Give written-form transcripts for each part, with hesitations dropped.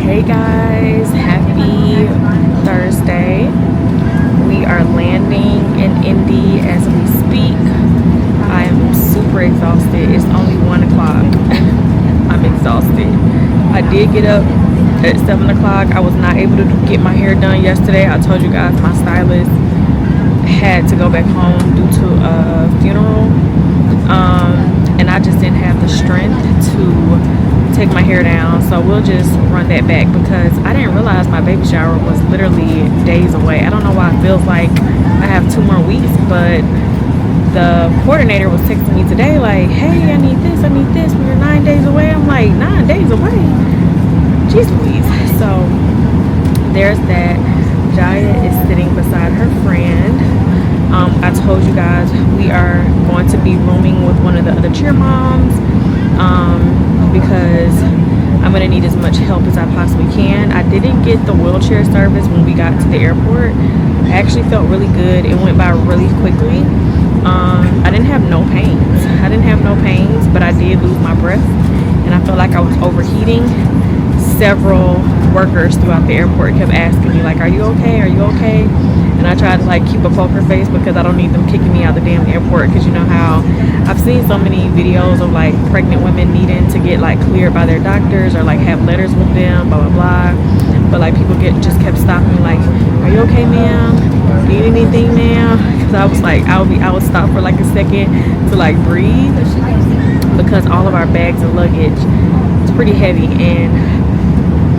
Hey guys, happy Thursday. We are landing in Indy as we speak. I am super exhausted. It's only 1 o'clock. I'm exhausted. I did get up at 7 o'clock. I was not able to get my hair done yesterday. I told you guys my stylist had to go back home due to a funeral. And I just didn't have the strength to take my hair down, so we'll just run that back because I didn't realize my baby shower was literally days away. I don't know why it feels like I have 2 more weeks, but the coordinator was texting me today like, hey, I need this, we're 9 days away. I'm like, 9 days away? Jeez Louise. So there's that. Jiya is sitting beside her friend. I told you guys we are going to be rooming with one of the other cheer moms because I'm going to need as much help as I possibly can. I didn't get the wheelchair service when we got to the airport. I actually felt really good. It went by really quickly. I didn't have no pains. But I did lose my breath and I felt like I was overheating. Several workers throughout the airport kept asking me like, are you okay, and I tried to like keep a poker face because I don't need them kicking me out the damn airport, because you know how I've seen so many videos of like pregnant women needing to get like cleared by their doctors or like have letters with them, blah blah blah, but like people just kept stopping me like, are you okay ma'am, need anything ma'am? Because I was like, I would stop for like a second to like breathe because all of our bags and luggage, it's pretty heavy, and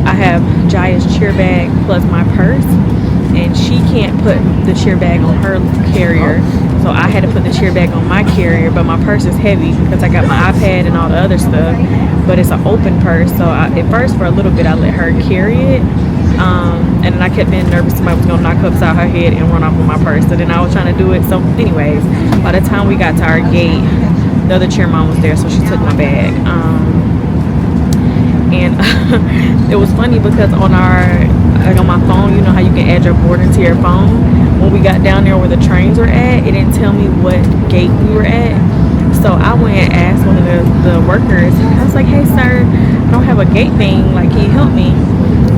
I have Jiya's cheer bag plus my purse, and she can't put the cheer bag on her carrier, so I had to put the cheer bag on my carrier. But my purse is heavy because I got my iPad and all the other stuff, but it's an open purse, so at first for a little bit I let her carry it, and then I kept being nervous somebody was gonna knock upside her head and run off with my purse, so then I was trying to do it. So anyways, by the time we got to our gate, the other cheer mom was there, so she took my bag. And it was funny because on my phone, you know how you can add your boarding to your phone. When we got down there where the trains were at, it didn't tell me what gate we were at. So I went and asked one of the workers. I was like, hey sir, I don't have a gate thing, like can you help me?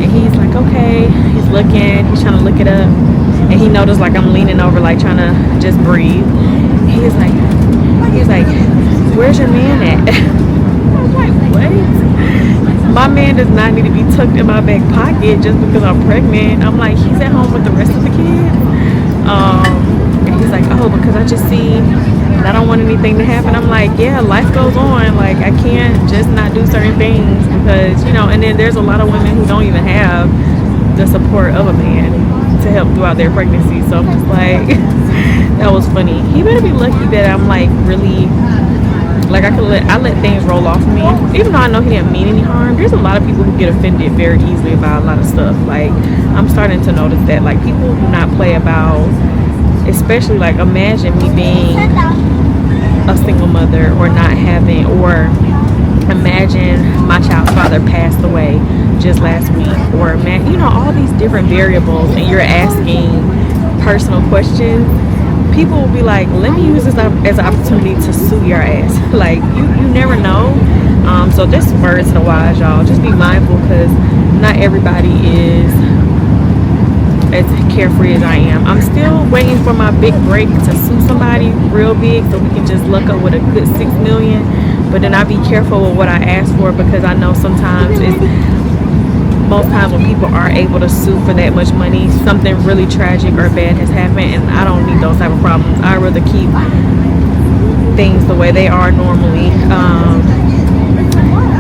And he's like, okay. He's looking, he's trying to look it up, and he noticed like I'm leaning over like trying to just breathe. He's like, where's your man at? I was like, what? My man does not need to be tucked in my back pocket just because I'm pregnant. I'm like, he's at home with the rest of the kids. And he's like, oh, because I just see and I don't want anything to happen. I'm like, yeah, life goes on. Like, I can't just not do certain things because, you know, and then there's a lot of women who don't even have the support of a man to help throughout their pregnancy. So I'm just like, that was funny. He better be lucky that I'm like really, like I let things roll off of me, even though I know he didn't mean any harm. There's a lot of people who get offended very easily about a lot of stuff. Like, I'm starting to notice that like people do not play about, especially like imagine me being a single mother or not having, or imagine my child's father passed away just last week, or you know, all these different variables, and you're asking personal questions. People will be like, let me use this as an opportunity to sue your ass. Like, you never know. So just words to the wise, y'all. Just be mindful because not everybody is as carefree as I am. I'm still waiting for my big break to sue somebody real big so we can just look up with a good 6 million. But then I be careful with what I ask for because I know sometimes most times when people are able to sue for that much money, something really tragic or bad has happened, and I don't need those type of problems. I'd rather keep things the way they are normally,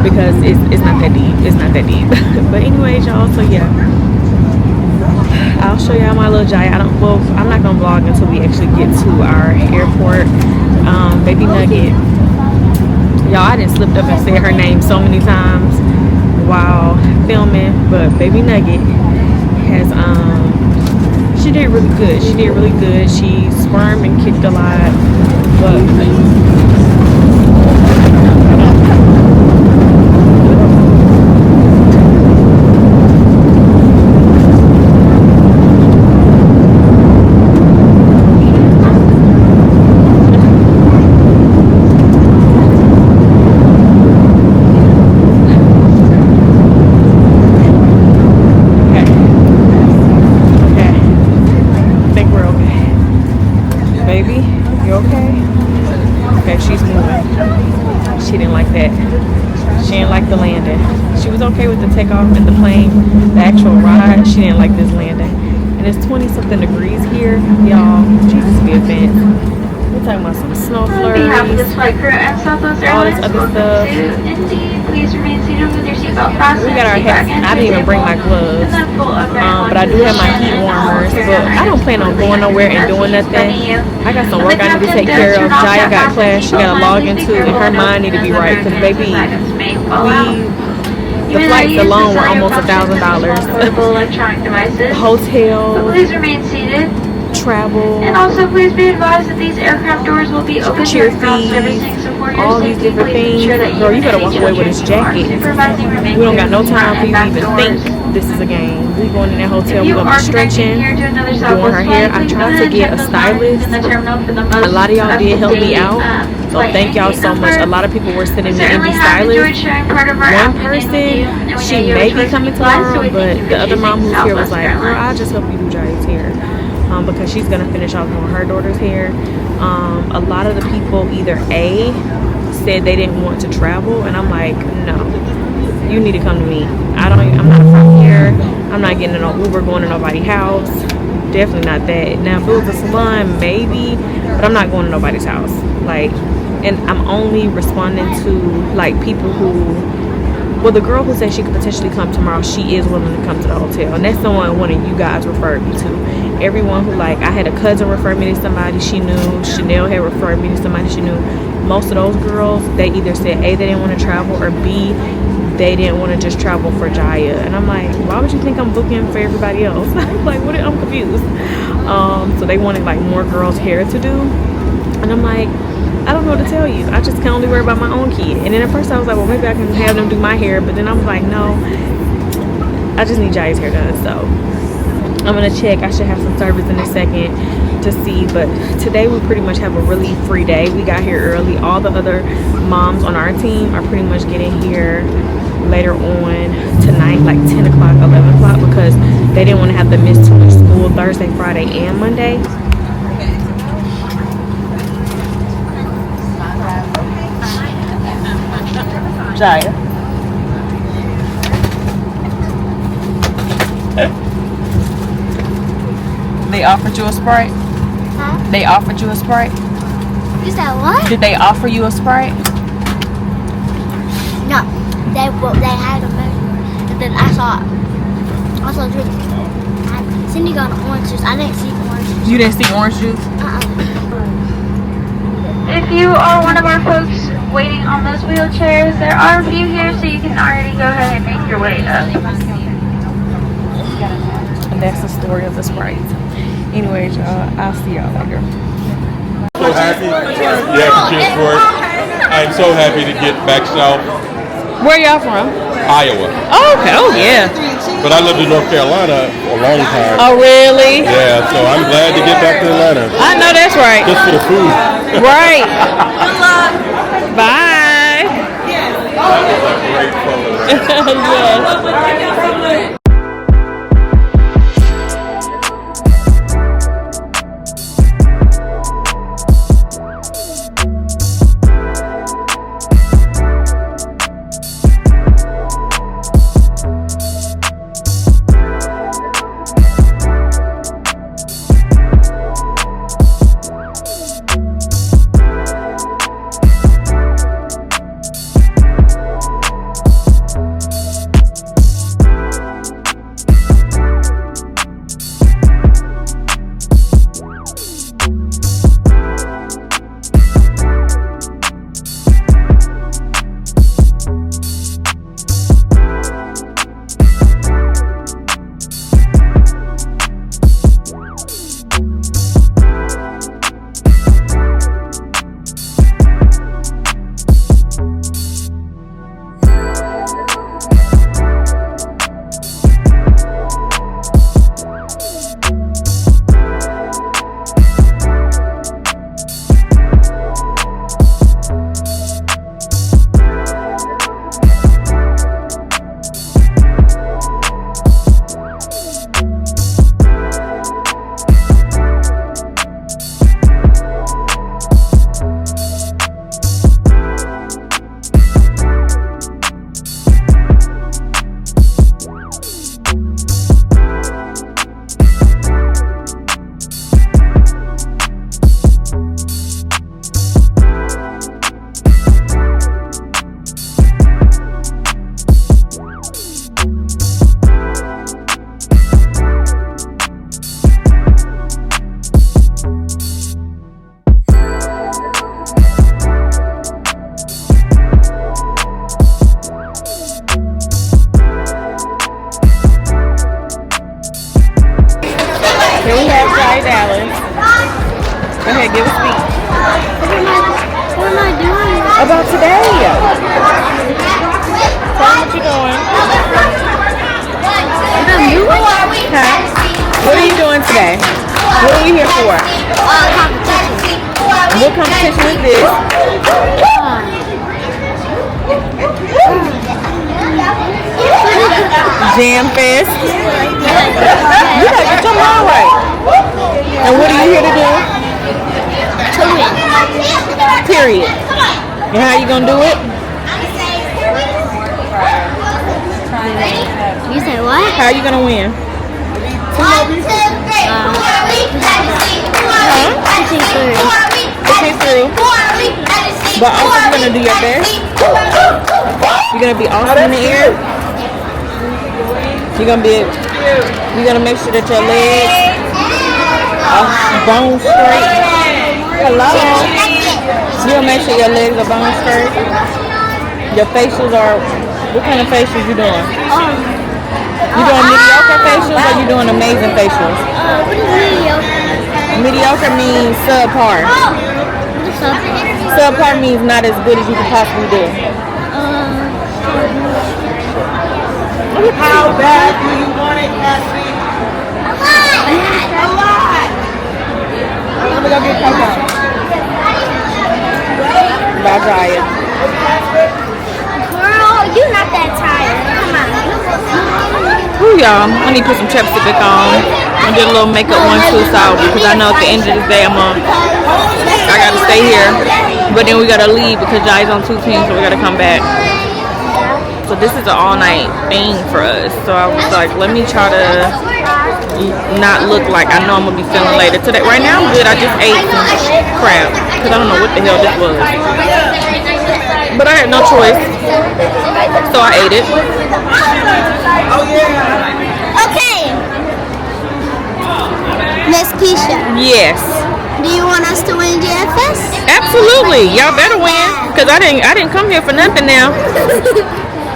because it's not that deep. It's not that deep. But anyways, y'all, so yeah, I'll show y'all my little Jiya. I'm not gonna vlog until we actually get to our airport. Baby Nugget, y'all, I done slipped up and said her name so many times while filming, but Baby Nugget has she did really good. She squirmed and kicked a lot, but Okay, she's moving. She didn't like that. She didn't like the landing. She was okay with the takeoff and the plane, the actual ride. She didn't like this landing. And it's 20-something degrees here, y'all. Jesus be a fan. We're talking about some snow flurries, On behalf of this flight crew and Southwest all this Airlines, other welcome stuff. to Indy. Please remain seated with your seatbelt fastened. We got our hats. I didn't even bring my gloves, but I do have my heat warmers. But I don't plan on going nowhere and doing nothing. I got some work I need to take care of. Jiya got class she got to log into, and her mind need to be right. Because baby, the flights alone were almost $1,000. Hotel, please remain seated. travel, And also please be advised that these aircraft doors will be open cheer during ground fees, servicing, so for your all these safety, different please things. ensure that Girl, you better walk away with children this are jacket. supervising remaining We don't got no time for you to front and even back think doors. this is a game. We going in that hotel, If we're you gonna be are connecting stretching, here to another doing Southwest her hair. flight, I please tried go to ahead get and a check those lines stylist. in the terminal for the A most lot of y'all did help me up-to-date, out, so flight thank y'all entry so much. A number. lot of people were sending me Certainly Indy have enjoyed stylists. sharing part of our One afternoon with person, you, and we she know you may have be chosen coming to fly, so tomorrow, we but thank you for the other choosing mom who's here was Southwest like, girl, I'll Airlines. just help you do Jaya's hair, because she's gonna finish off doing her daughter's hair. A lot of the people either A, said they didn't want to travel, and I'm like, no, you need to come to me. I'm not from here. I'm not getting in no Uber going to nobody's house. Definitely not that. Now if it was a salon, maybe, but I'm not going to nobody's house. Like, and I'm only responding to like people who, well, the girl who said she could potentially come tomorrow, she is willing to come to the hotel, and that's someone one of you guys referred me to. Everyone who, like, I had a cousin refer me to somebody she knew, Chanel had referred me to somebody she knew. Most of those girls, they either said A, they didn't want to travel, or B, they didn't want to just travel for Jiya. And I'm like, why would you think I'm booking for everybody else? Like, what? I'm confused. So they wanted like more girls' hair to do, and I'm like, I don't know what to tell you. I just can only worry about my own kid. And then at first I was like, well, maybe I can have them do my hair, but then I was like, no, I just need Jiya's hair done. So I'm gonna check. I should have some service in a second to see, but today we pretty much have a really free day. We got here early. All the other moms on our team are pretty much getting here later on tonight, like 10 o'clock, 11 o'clock, because they didn't want to have to miss too much school Thursday, Friday, and Monday. Jiya. They offered you a Sprite? Huh? They offered you a Sprite? You said what? Did they offer you a Sprite? No. They had a measure. And then I saw drink. Cindy got an orange juice. I didn't see orange juice. You didn't see orange juice? If you are one of our folks waiting on those wheelchairs, there are a few here, so you can already go ahead and make your way up. And that's the story of the Sprite. Anyways, y'all, I'll see y'all later. So happy. Yeah, from Jamfest. I'm so happy to get back south. Where y'all from? Iowa. Oh, okay. Oh, yeah. But I lived in North Carolina for a long time. Oh, really? Yeah, so I'm glad to get back to Atlanta. I know that's right. Just for the food. Right. Bye. Great photo. Yes. ahead, give a speech. What am I doing? About today. Tell them what you're doing. Huh? What are you doing today? What are we here for? Competition. What competition is this? Jamfest. You gotta get your mind right. And what are you here to do? To win. Period. And how you gonna do it? You said what? How are you gonna win? Pushing through. But also you're gonna do your best. You're gonna be awesome in the air. You're gonna make sure that your legs are bone straight. Hello. You're gonna make sure your legs are bone straight. Your facials are, what kind of facials you doing? You doing mediocre facials or you doing amazing facials? What is mediocre? Mediocre means subpar. Subpar means not as good as you could possibly do. How bad do you want it, Cassie? A lot. I'm gonna go get Coco. Bye, Jiya. Girl, you're not that tired. Come on. Ooh, y'all, I need to put some chapstick on and do a little makeup one too, so because I know at the end of this day I gotta stay here, but then we gotta leave because Jiya's on 2 teams, so we gotta come back. So this is an all-night thing for us. So I was like, let me try to not look like I know I'm gonna be feeling later today. Right now I'm good. I just ate some crap because I don't know what the hell this was, but I had no choice, so I ate it. Okay. Miss Keesha, Yes, do you want us to win Jamfest? absolutely. Y'all better win because I didn't come here for nothing now.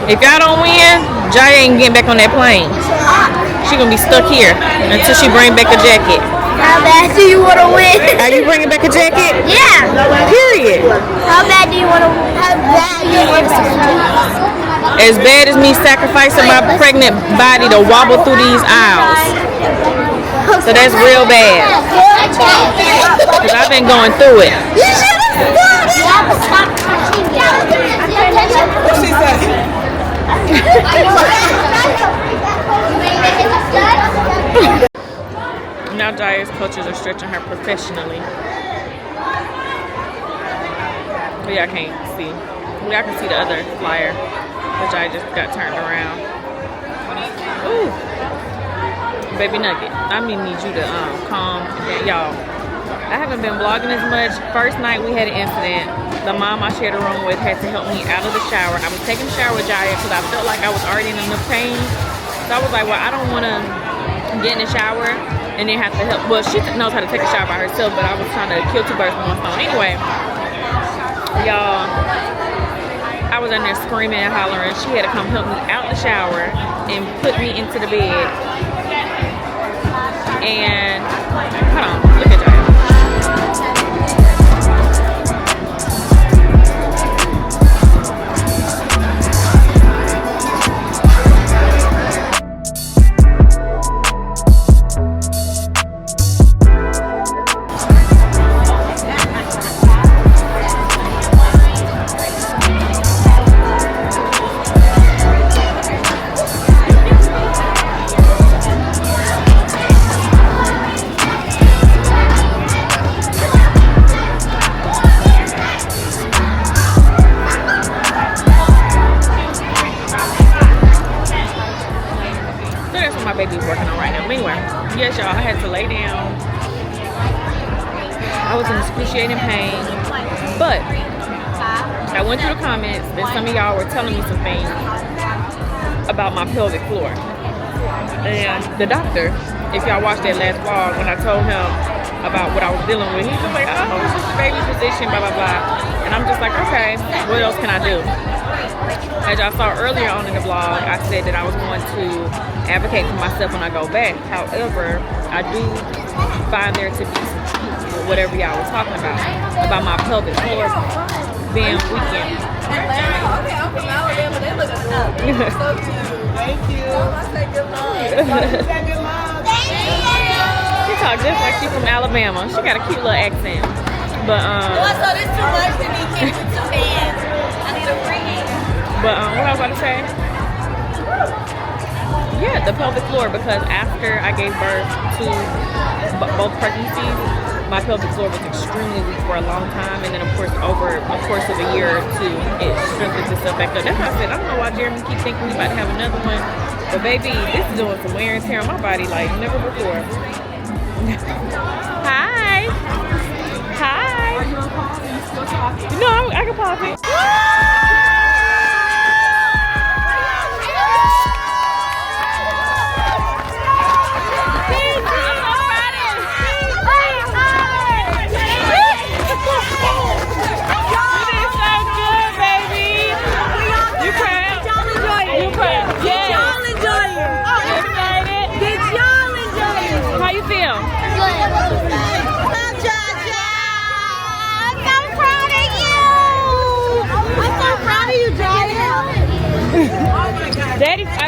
If y'all don't win, Jiya ain't getting back on that plane. She gonna be stuck here until she bring back a jacket. How bad do you want to win? Are you bringing back a jacket? Yeah. Period. How bad do you want to? How bad do you want us to win? As bad as me sacrificing my pregnant body to wobble through these aisles. So that's real bad. Because I've been going through it. You should have stopped touching me. What she say? Now Jiya's coaches are stretching her professionally. But y'all can't see. Y'all can see the other flyer. But Jiya just got turned around. Ooh. Baby Nugget, I need you to calm down. Y'all, I haven't been vlogging as much. First night we had an incident. The mom I shared a room with had to help me out of the shower. I was taking a shower with Jiya because I felt like I was already in enough pain. So I was like, well, I don't want to get in the shower and then have to help. Well, she knows how to take a shower by herself, but I was trying to kill 2 birds with one stone. Anyway, y'all, I was in there screaming and hollering. She had to come help me out the shower and put me into the bed. And hold on, look at Jiya. Baby's working on right now. But anyway, yes, y'all, I had to lay down. I was in excruciating pain, but I went through the comments and some of y'all were telling me some things about my pelvic floor. And the doctor, if y'all watched that last vlog when I told him about what I was dealing with, he was like, oh, it's just a baby position, blah, blah, blah. And I'm just like, okay, what else can I do? As y'all saw earlier on in the vlog, I said that I was going to advocate for myself when I go back. However, I do find there to be whatever y'all was talking about my pelvic floor being weakened. Okay, I'm from Alabama. They look so cute. Thank you. I say good luck. She talk just like she's from Alabama. She got a cute little accent. But So this too much to be kicked with 2 hands. I need a free hand. what I was about to say? Yeah, the pelvic floor, because after I gave birth to both pregnancies, my pelvic floor was extremely weak for a long time, and then of course over a course of a year or two, it strengthened itself back up. That's why I said I don't know why Jeremy keep thinking we about to have another one, but baby, this is doing some wear and tear on my body like never before. Hi. Hi. No, I can pop it.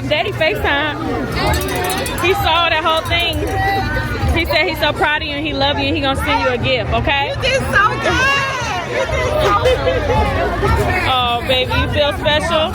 Daddy FaceTime. He saw that whole thing. He said he's so proud of you and he loves you and he gonna send you a gift, okay? You did so good. You did so good. Oh, baby, you feel special?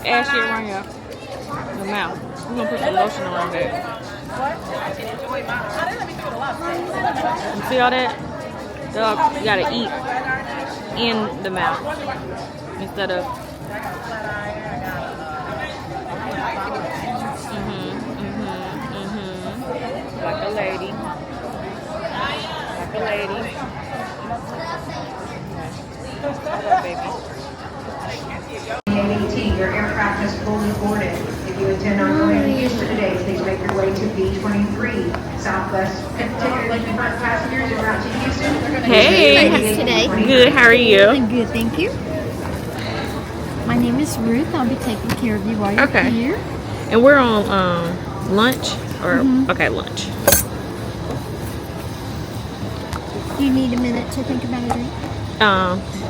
Ashy around your mouth. We're gonna put some lotion around that. You see all that? Dog, you gotta eat in the mouth instead of. Like a lady. Like a lady. Hello, baby. Your aircraft is fully boarded. If you intend on going to Keesha today, please make your way to B23. Southwest particularly front passengers en route to Houston. Hey, today. Good. How are you? I'm good, thank you. My name is Ruth. I'll be taking care of you while you're here. And we're on lunch, or okay, lunch. Do you need a minute to think about a drink?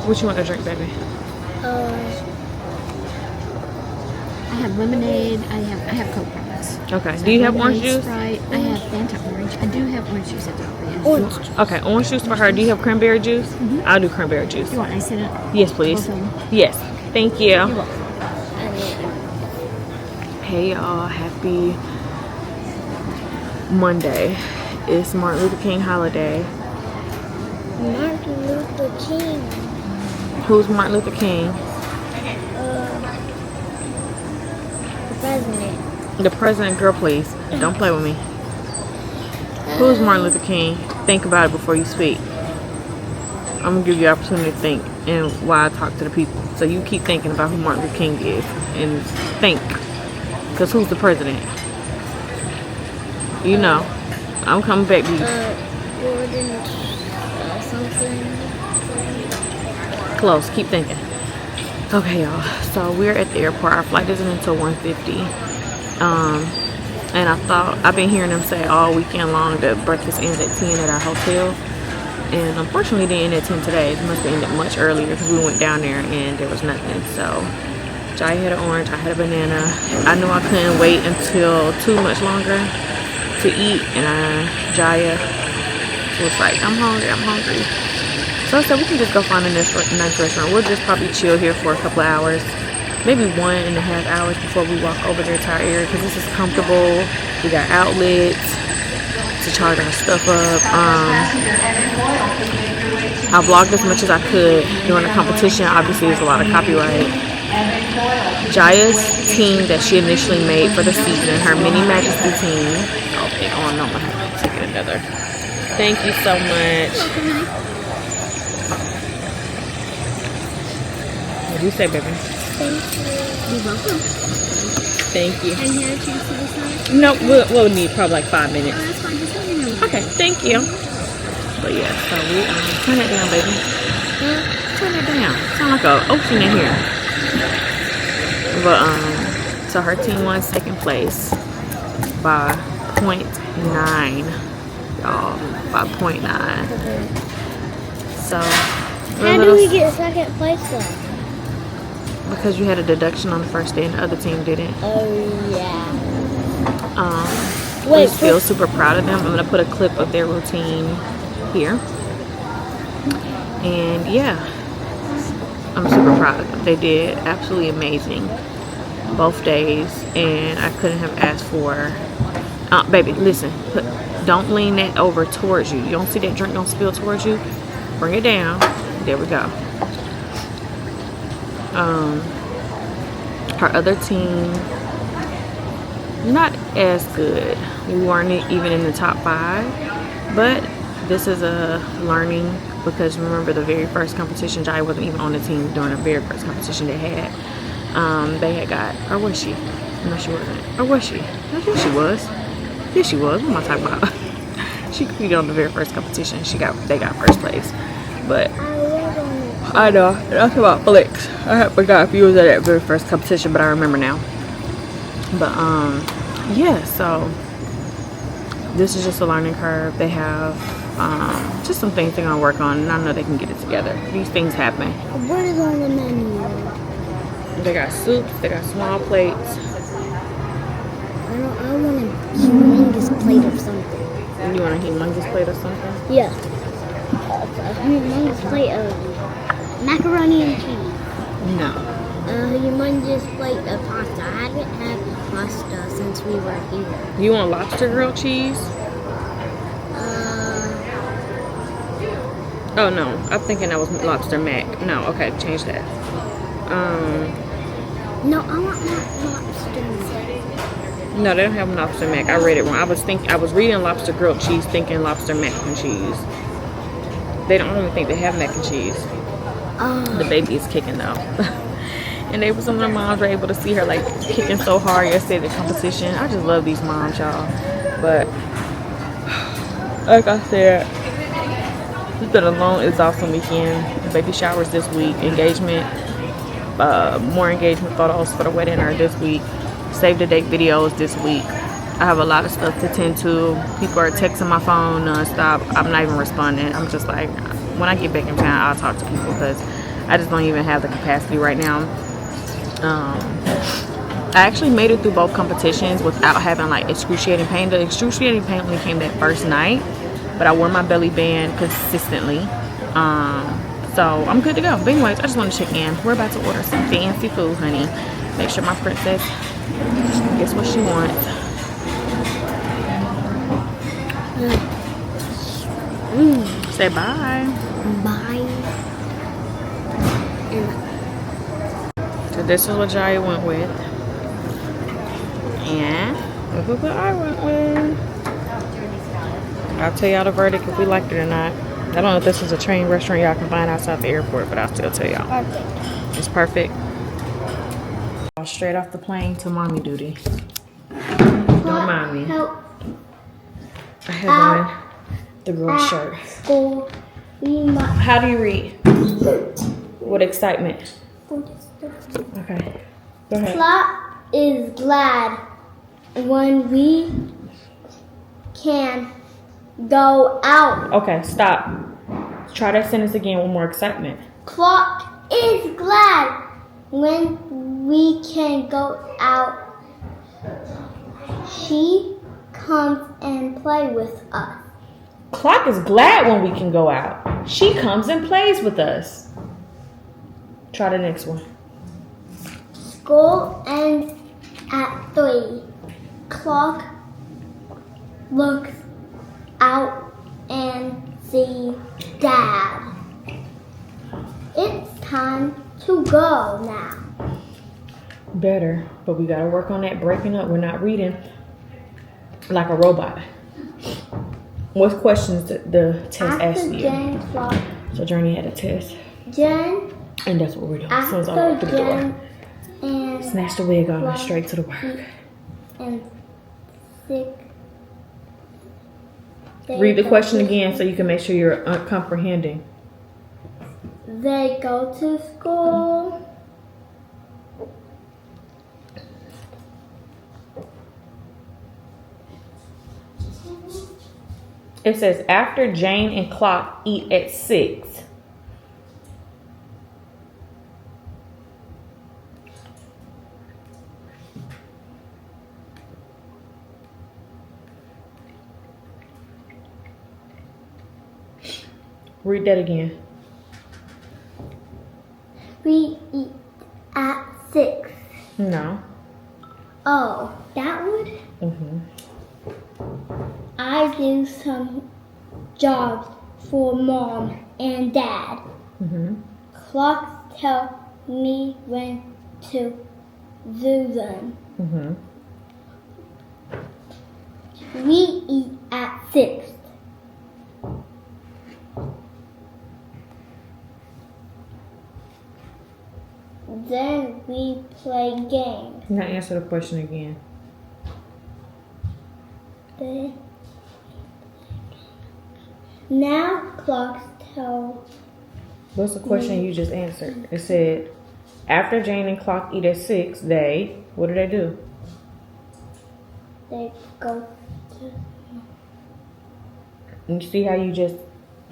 What you want to drink, baby? I have lemonade. I have Coke products. Okay. So Do you have orange lemonade, juice? Sprite. I have Fanta orange. I do have orange juice at the yes. Orange. Okay, orange juice for her. Do you have cranberry juice? I'll do cranberry juice. You want ice in it? Yes, please. Both of them? Yes. Thank you. You're welcome. Hey y'all, happy Monday. It's Martin Luther King holiday. Martin Luther King. Who's Martin Luther King? The president. The president, girl, please. Don't play with me. Who's Martin Luther King? Think about it before you speak. I'm gonna give you the opportunity to think and why I talk to the people. So you keep thinking about who Martin Luther King is and think. Because who's the president? You know. I'm coming back, B. Gordon, something. Close. Keep thinking. Okay, y'all. So we're at the airport. Our flight isn't until 1:50. And I thought, I've been hearing them say all weekend long that breakfast ends at 10 at our hotel. And unfortunately, it didn't end at 10 today. It must have ended much earlier because we went down there and there was nothing. So Jai had an orange, I had a banana. I knew I couldn't wait until too much longer to eat. And Jiya was like, I'm hungry. So I said, we can just go find a nice restaurant. We'll just probably chill here for a couple of hours. Maybe 1.5 hours before we walk over there to our area, because this is comfortable. We got outlets to charge our stuff up. I vlogged as much as I could during the competition. Obviously, there's a lot of copyright. Jiya's team that she initially made for the season, her Mini Majesty team. Oh no, I'm gonna have to take it another. Thank you so much. What do you say, baby? Thank you. You're welcome. Thank you. And you have a chance to decide? No, we'll need probably like 5 minutes. Oh, that's fine. Just let me know. Okay, thank you. But yeah, so we turn it down, baby. Turn it down. Sound like an ocean in here. But so her team won second place by 0.9, y'all. By 0.9. So how do we get second place though? Because you had a deduction on the first day and the other team didn't. Oh yeah. We feel super proud of them. I'm gonna put a clip of their routine here. And yeah, I'm super proud of them. They did absolutely amazing both days, and I couldn't have asked for. Baby, listen. Don't lean that over towards you. You don't see that drink don't spill towards you. Bring it down. There we go. Her other team, not as good. We weren't even in the top 5, but this is a learning, because remember the very first competition, Jai wasn't even on the team during the very first competition they had. They had got, or was she? No, she wasn't. Or was she? I think she was. Yes, she was. What am I talking about? She competed on the very first competition. They got first place, but. I know, that's about flicks. I forgot if you was at that very first competition, but I remember now. But yeah, so this is just a learning curve. They have just some things they're gonna work on, and I know they can get it together. These things happen. What is on the menu? They got soups, they got small plates. I want a humongous plate of something. You want a humongous plate or something? Yeah. A humongous plate of macaroni and cheese. No. A humongous plate of pasta. I haven't had pasta since we were here. You want lobster grilled cheese? Oh no, I'm thinking that was lobster mac. No, okay, change that. No, I want lobster mac. No, they don't have lobster mac. I read it wrong. I was reading lobster grilled cheese, thinking lobster mac and cheese. They don't even think they have mac and cheese. The baby is kicking though. And some of the moms were able to see her like kicking so hard yesterday at the competition. I just love these moms, y'all. But like I said, it's been a long, exhausting weekend. Baby showers this week, engagement, more engagement photos for the wedding are this week. Save the date videos this week. I have a lot of stuff to tend to. People are texting my phone nonstop. I'm not even responding. I'm just like, when I get back in town, I'll talk to people, because I just don't even have the capacity right now. I actually made it through both competitions without having like excruciating pain. The excruciating pain only came that first night, but I wore my belly band consistently. So I'm good to go. But anyways, I just want to check in. We're about to order some fancy food, honey. Make sure my princess gets what she wants. Say bye. Bye. So this is what Jiya went with. And this is what I went with. I'll tell y'all the verdict if we liked it or not. I don't know if this is a train restaurant y'all can find outside the airport, but I'll still tell y'all. Perfect. It's perfect. Straight off the plane to mommy duty. Don't mind me. Help. I have on the girl shirt. School, we must. How do you read? With excitement. Okay. Go ahead. Clock is glad when we can go out. Okay, stop. Try that sentence again with more excitement. Clock is glad when we can go out. She comes and play with us. Clock is glad when we can go out. She comes and plays with us. Try the next one. School ends at 3. Clock looks out and sees Dad. It's time to go now. Better, but we gotta work on that breaking up. We're not reading like a robot. What questions did the test ask you? So Journey had a test. Jen. And that's what we're doing. So it's all up to the door. And Snatch the wig off and straight to the work. And 6. Read the question again so you can make sure you're comprehending. They go to school. It says after Jane and Clock eat at 6. Read that again. We eat at 6. No. Oh, that would? Mm-hmm. I do some jobs for Mom and Dad. Mm-hmm. Clocks tell me when to do them. Mm-hmm. We eat at 6. Then we play games. Now answer the question again. Now clocks tell. What's the question you just answered? It said, after Jane and Clock eat at 6, what do? They go to. You see how you just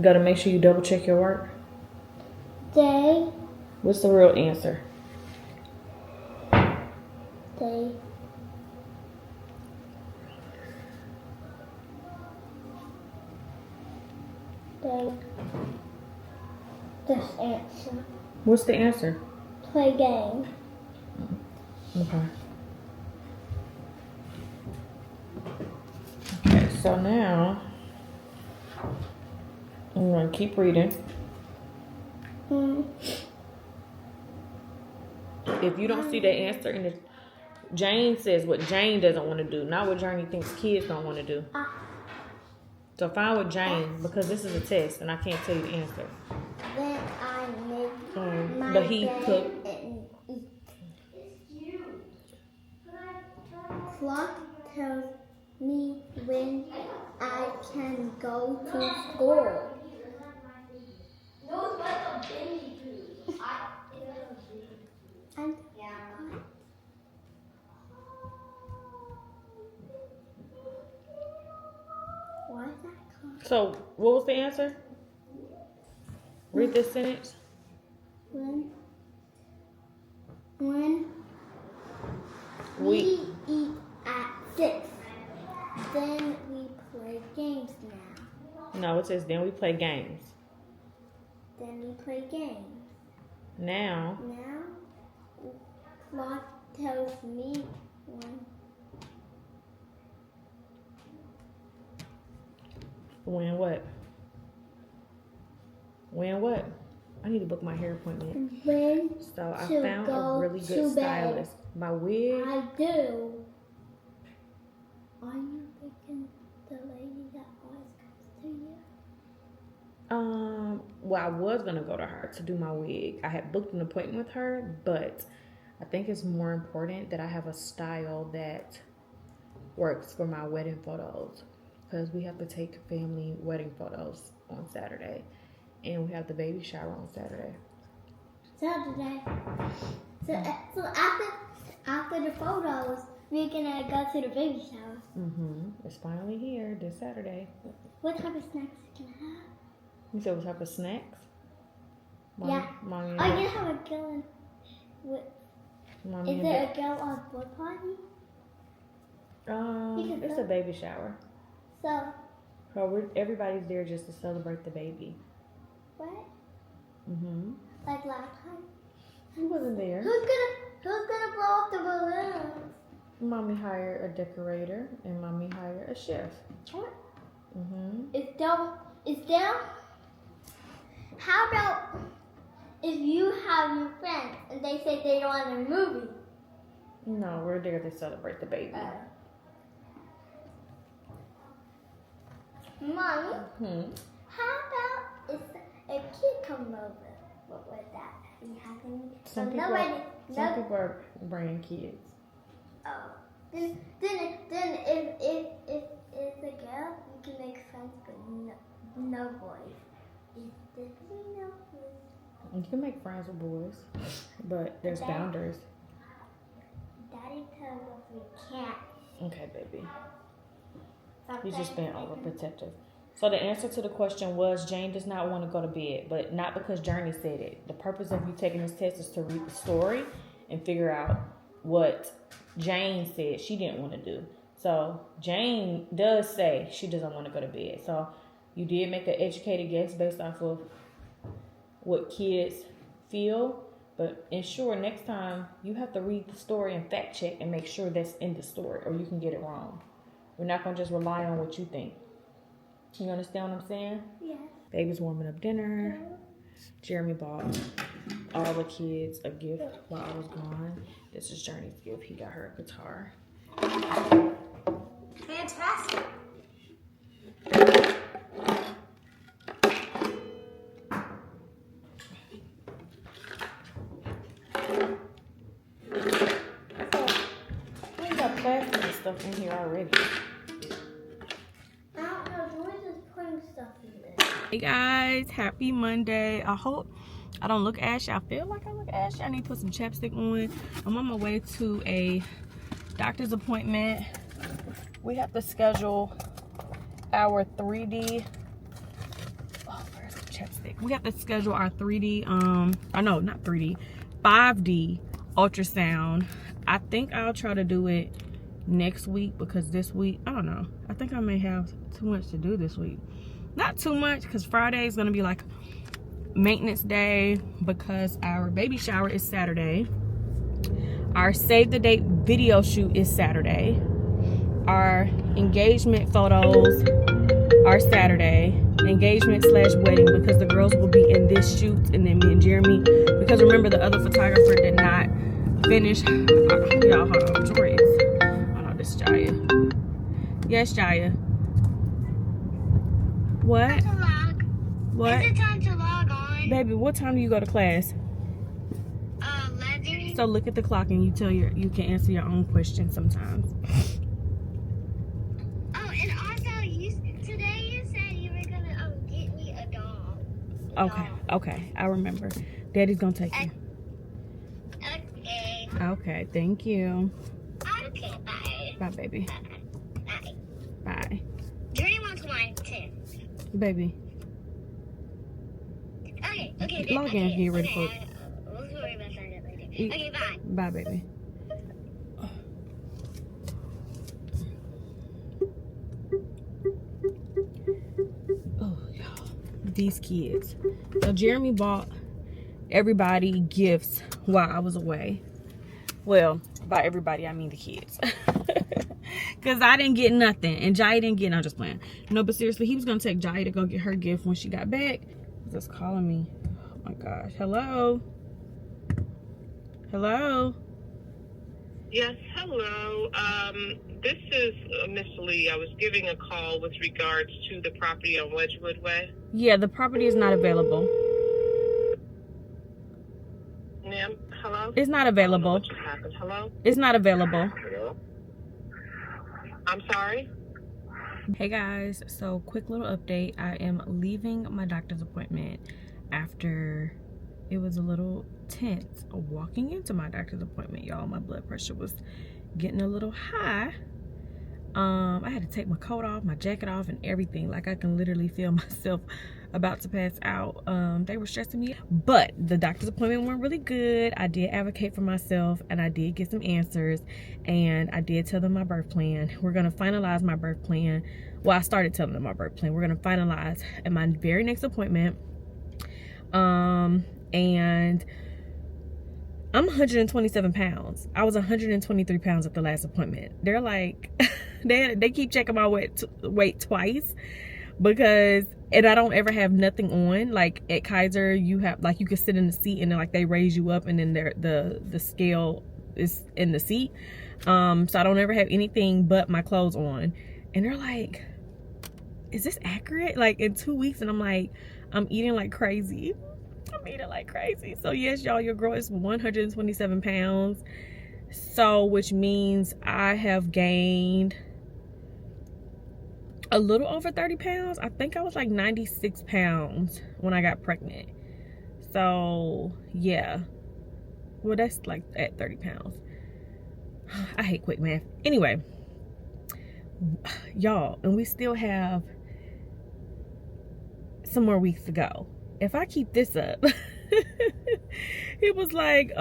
got to make sure you double check your work? What's the real answer? They this answer. What's the answer? Play game. Okay. Okay, so now I'm going to keep reading. If you don't see the answer in the Jane says what Jane doesn't want to do, not what Journey thinks kids don't want to do. So find what Jane, because this is a test and I can't tell you the answer. Then I make my But he bed cooked. and eat. Clock tells me when I can go to school. And why is that clock? So what was the answer? Read this sentence. When We eat at 6, then we play games now. No, it says then we play games. Then we play games. Now Clock tells me when what? When what? I need to book my hair appointment. when So I to found a go really to good bed. stylist. My wig. I do. Are you picking the lady that always comes to you? Well, I was gonna go to her to do my wig. I had booked an appointment with her, but I think it's more important that I have a style that works for my wedding photos. because we have to take family wedding photos on Saturday, and we have the baby shower on Saturday. Saturday. So after the photos, we're gonna go to the baby shower. It's finally here this Saturday. What type of snacks can I have? You said what type of snacks? Mommy, Yeah. Mommy, Oh, you have a girl with. Mommy Is there a girl on board party? It's a baby shower. So Everybody's there just to celebrate the baby. what? Like last time? He wasn't there. Who's gonna blow up the balloons? Mommy hired a decorator and Mommy hired a chef. What? Mm-hmm. Is there? How about if you have your friends and they say they want a movie? No, we're there to celebrate the baby. Mommy, how about if a kid comes over? What would that be happening? Some people are bringing kids. Oh. Then if it's a girl, you can make friends, but no boys. You can make friends with boys, but there's boundaries. Daddy tells us we can't. Okay, baby. He's just being overprotective. So the answer to the question was Jane does not want to go to bed, but not because Journey said it. The purpose of you taking this test is to read the story and figure out what Jane said she didn't want to do. So Jane does say she doesn't want to go to bed. So you did make an educated guess based off of what kids feel, but ensure next time you have to read the story and fact check and make sure that's in the story, or you can get it wrong. We're not going to just rely on what you think. You understand what I'm saying? Yeah. Baby's warming up dinner. Jeremy bought all the kids a gift while I was gone. This is Journey's gift. He got her a guitar. Fantastic. We got plastic and stuff in here already. I don't know. We're just putting stuff in there. Hey guys, happy Monday. I hope I don't look ashy. I feel like I look ashy. I need to put some chapstick on. I'm on my way to a doctor's appointment. We have to schedule our 3D. Oh, where's the chapstick? We have to schedule our 3D, no, not 3D, 5D ultrasound. I think I'll try to do it next week because this week, I don't know. I think I may have too much to do this week. Not too much because Friday is going to be like maintenance day because our baby shower is Saturday. Our save the date video shoot is Saturday. Our engagement photos are Saturday. Engagement / wedding because the girls will be in this shoot, and then me and Jeremy, because remember the other photographer did not finish. Y'all hold on, Jori is, oh no, this is Jiya. Yes, Jiya. What? What? Is it time to log on? Baby, what time do you go to class? 11. So look at the clock and you can answer your own questions sometimes. Oh, and also today you said you were gonna get me a doll. Okay, I remember. Daddy's gonna take you. Okay. Okay, thank you. Okay, bye. Bye, baby. Bye. Bye. Journey wants mine too. Baby. Okay. Log in, get ready for it. We'll worry about that later. Okay, bye. Bye, baby. Oh, y'all. These kids. So Jeremy bought everybody gifts while I was away. Well, by everybody, I mean the kids. Because I didn't get nothing. And Jiya didn't get, no, I'm just playing. No, but seriously, he was going to take Jiya to go get her gift when she got back. He's just calling me. Oh my gosh. Hello? Hello? Yes, hello. This is Miss Lee. I was giving a call with regards to the property on Wedgwood Way. Yeah, the property is not available. Ma'am, hello? It's not available. What just happened? Hello? It's not available. Hello? I'm sorry? Hey guys, so quick little update. I am leaving my doctor's appointment after it was a little tense walking into my doctor's appointment, y'all. My blood pressure was getting a little high. I had to take my coat off, my jacket off, and everything. Like, I can literally feel myself about to pass out. They were stressing me, but the doctor's appointment went really good. I did advocate for myself, and I did get some answers, and I did tell them my birth plan. We're gonna finalize my birth plan. Well, I started telling them my birth plan. We're gonna finalize at my very next appointment. And I'm 127 pounds. I was 123 pounds at the last appointment. They're like, they keep checking my weight twice, because, and I don't ever have nothing on. Like at Kaiser, you have, like, you can sit in the seat and then, like, they raise you up, and then the scale is in the seat. So I don't ever have anything but my clothes on. And they're like, is this accurate? Like, in 2 weeks? And I'm like, I'm eating like crazy. I'm eating like crazy. So yes, y'all, your girl is 127 pounds. So, which means I have gained a little over 30 pounds. I think I was like 96 pounds when I got pregnant. So yeah, well, that's like at 30 pounds. I hate quick math. Anyway, y'all, and we still have some more weeks to go. If I keep this up, it was like,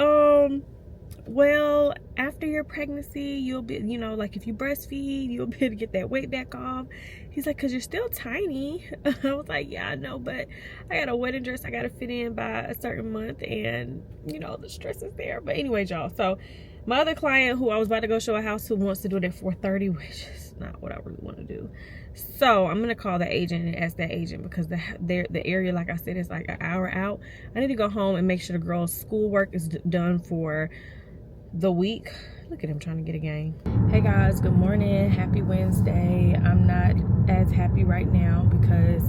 well, after your pregnancy, you'll be, you know, like, if you breastfeed, you'll be able to get that weight back off. He's like, because you're still tiny. I was like, yeah, I know, but I got a wedding dress I got to fit in by a certain month, and, you know, the stress is there. But anyways, y'all, so my other client who I was about to go show a house to wants to do it at 4:30, which is not what I really want to do. So I'm gonna call the agent and ask that agent, because the area, like I said, is like an hour out. I need to go home and make sure the girls' schoolwork is done for the week. Look at him trying to get a game. Hey guys, good morning, happy Wednesday. I'm not as happy right now because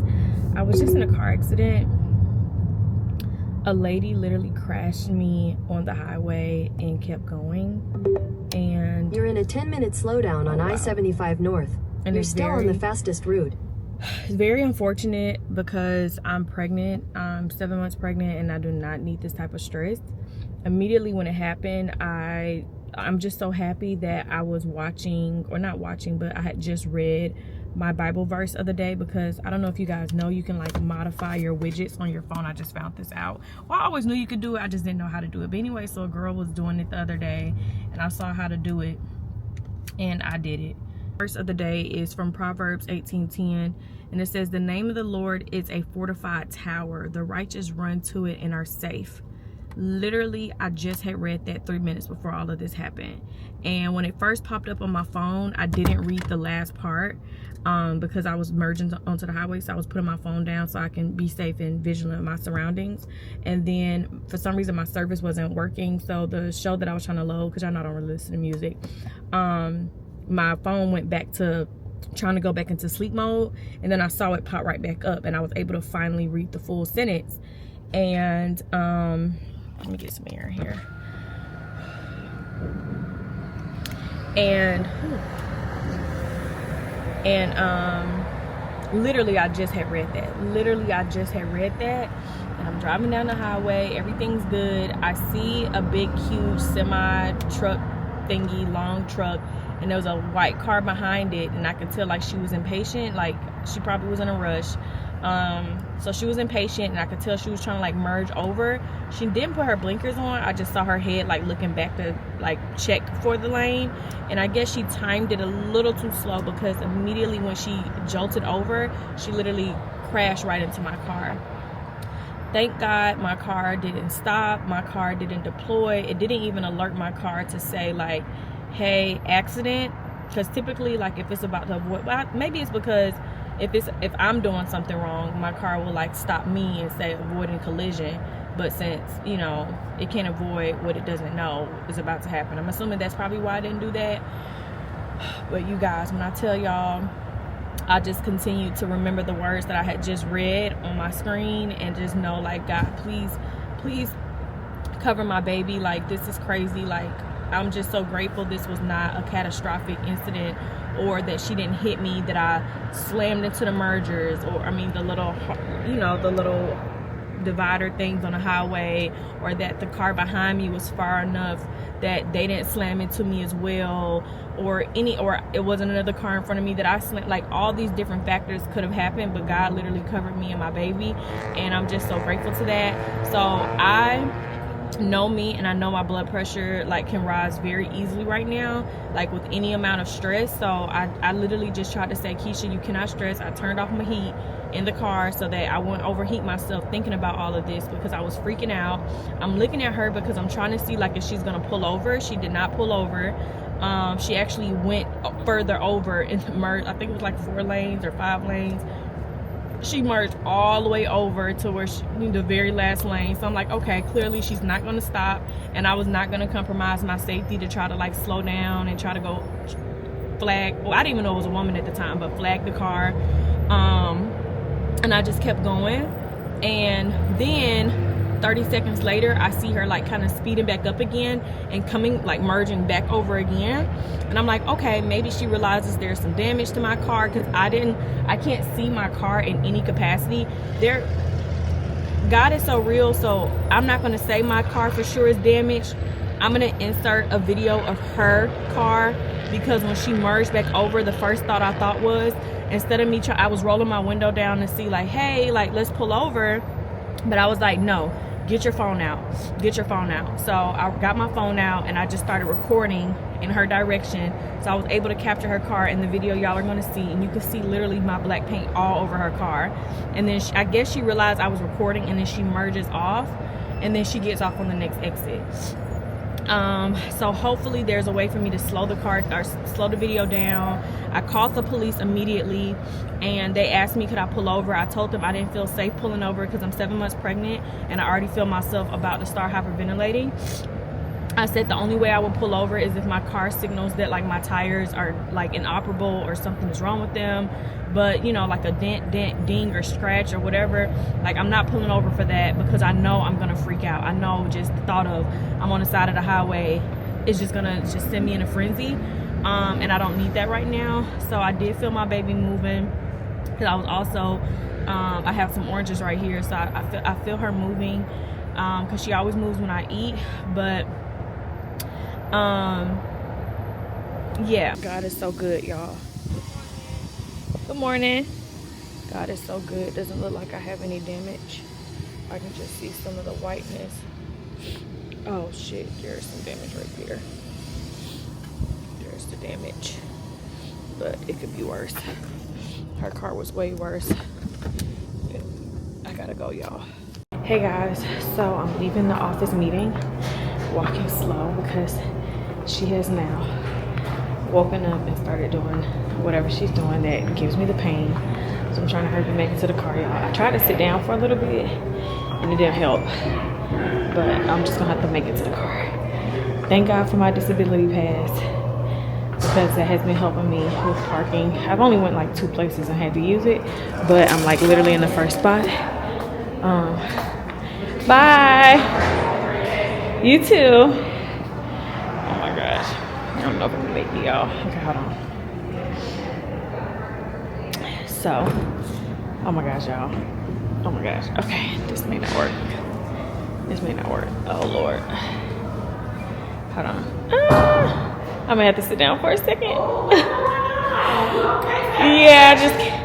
I was just in a car accident. A lady literally crashed me on the highway and kept going, and you're in a 10-minute slowdown on I-75 North. And you're still on the fastest route. It's very unfortunate because I'm pregnant. I'm 7 months pregnant, and I do not need this type of stress. Immediately when it happened, I'm just so happy that I was watching, or not watching, but I had just read my Bible verse of the day, because I don't know if you guys know, you can like modify your widgets on your phone. I just found this out. Well, I always knew you could do it, I just didn't know how to do it. But anyway, so a girl was doing it the other day, and I saw how to do it, and I did it. Verse of the day is from Proverbs 18:10, and it says, the name of the Lord is a fortified tower, the righteous run to it and are safe. Literally, I just had read that 3 minutes before all of this happened, and when it first popped up on my phone, I didn't read the last part because I was merging onto the highway, so I was putting my phone down so I can be safe and vigilant of my surroundings. And then for some reason my service wasn't working, so the show that I was trying to load, because y'all know I don't really listen to music, my phone went back to trying to go back into sleep mode, and then I saw it pop right back up, and I was able to finally read the full sentence. And let me get some air here. And literally I just had read that. And I'm driving down the highway, everything's good. I see a big huge semi truck thingy, long truck, and there was a white car behind it, and I could tell like she was impatient, like she probably was in a rush. So she was impatient, and I could tell she was trying to like merge over. She didn't put her blinkers on. I just saw her head like looking back to like check for the lane, and I guess she timed it a little too slow, because immediately when she jolted over, she literally crashed right into my car. Thank God my car didn't stop, my car didn't deploy, it didn't even alert my car to say like, hey, accident. Because typically, like, if it's about to avoid, well, maybe it's because if I'm doing something wrong, my car will like stop me and say avoiding collision. But since, you know, it can't avoid what it doesn't know is about to happen, I'm assuming that's probably why I didn't do that. But you guys, when I tell y'all, I just continue to remember the words that I had just read on my screen, and just know like, God, please cover my baby. Like, this is crazy. Like, I'm just so grateful this was not a catastrophic incident, or that she didn't hit me, that I slammed into the mergers, or I mean the little, you know, the little divider things on the highway, or that the car behind me was far enough that they didn't slam into me as well, or it wasn't another car in front of me that I slammed. Like, all these different factors could have happened, but God literally covered me and my baby, and I'm just so grateful to that. So I know me, and I know my blood pressure like can rise very easily right now, like with any amount of stress. So I literally just tried to say, Keesha, you cannot stress. I turned off my heat in the car so that I wouldn't overheat myself thinking about all of this, because I was freaking out. I'm looking at her because I'm trying to see like if she's gonna pull over. She did not pull over. She actually went further over in the merge. I think it was like 4 lanes or 5 lanes. She merged all the way over to where the very last lane. So I'm like, okay, clearly she's not going to stop, and I was not going to compromise my safety to try to like slow down and try to go flag. Well, I didn't even know it was a woman at the time, but flag the car. And I just kept going, and then 30 seconds later I see her like kind of speeding back up again and coming, like merging back over again. And I'm like, okay, maybe she realizes there's some damage to my car, because I can't see my car in any capacity. God is so real, so I'm not going to say my car for sure is damaged. I'm going to insert a video of her car, because when she merged back over, the first thought I thought was, instead of me I was rolling my window down to see like, hey, like let's pull over, but I was like, no, get your phone out, get your phone out. So I got my phone out and I just started recording in her direction. So I was able to capture her car in the video y'all are going to see, and you can see literally my black paint all over her car. And then I guess she realized I was recording, and then she merges off, and then she gets off on the next exit. So hopefully there's a way for me to slow the car or slow the video down. I called the police immediately, and they asked me could I pull over. I told them I didn't feel safe pulling over because I'm 7 months pregnant and I already feel myself about to start hyperventilating. I said the only way I would pull over is if my car signals that like my tires are like inoperable or something is wrong with them. But you know, like a dent, ding or scratch or whatever, like I'm not pulling over for that, because I know I'm gonna freak out. I know just the thought of I'm on the side of the highway is just gonna send me in a frenzy, and I don't need that right now. So I did feel my baby moving, because I was also I have some oranges right here, so I feel her moving, because she always moves when I eat. But yeah, God is so good, y'all. Good morning. God is so good. Doesn't look like I have any damage. I can just see some of the whiteness. Oh shit, there's some damage right there. There's the damage, but it could be worse. Her car was way worse. I gotta go, y'all. Hey guys, so I'm leaving the office meeting, walking slow because she has now woken up and started doing whatever she's doing that gives me the pain. So I'm trying to hurry to make it to the car, y'all. I tried to sit down for a little bit and it didn't help, but I'm just gonna have to make it to the car. Thank God for my disability pass, because that has been helping me with parking. I've only went like 2 places and had to use it, but I'm like literally in the first spot. Bye. You too. Oh my gosh. I don't know if I can make it, y'all. Okay, hold on. So, oh my gosh, y'all. Oh my gosh. Okay, this may not work. This may not work. Oh Lord. Hold on. I'm gonna have to sit down for a second. Yeah, I just can't.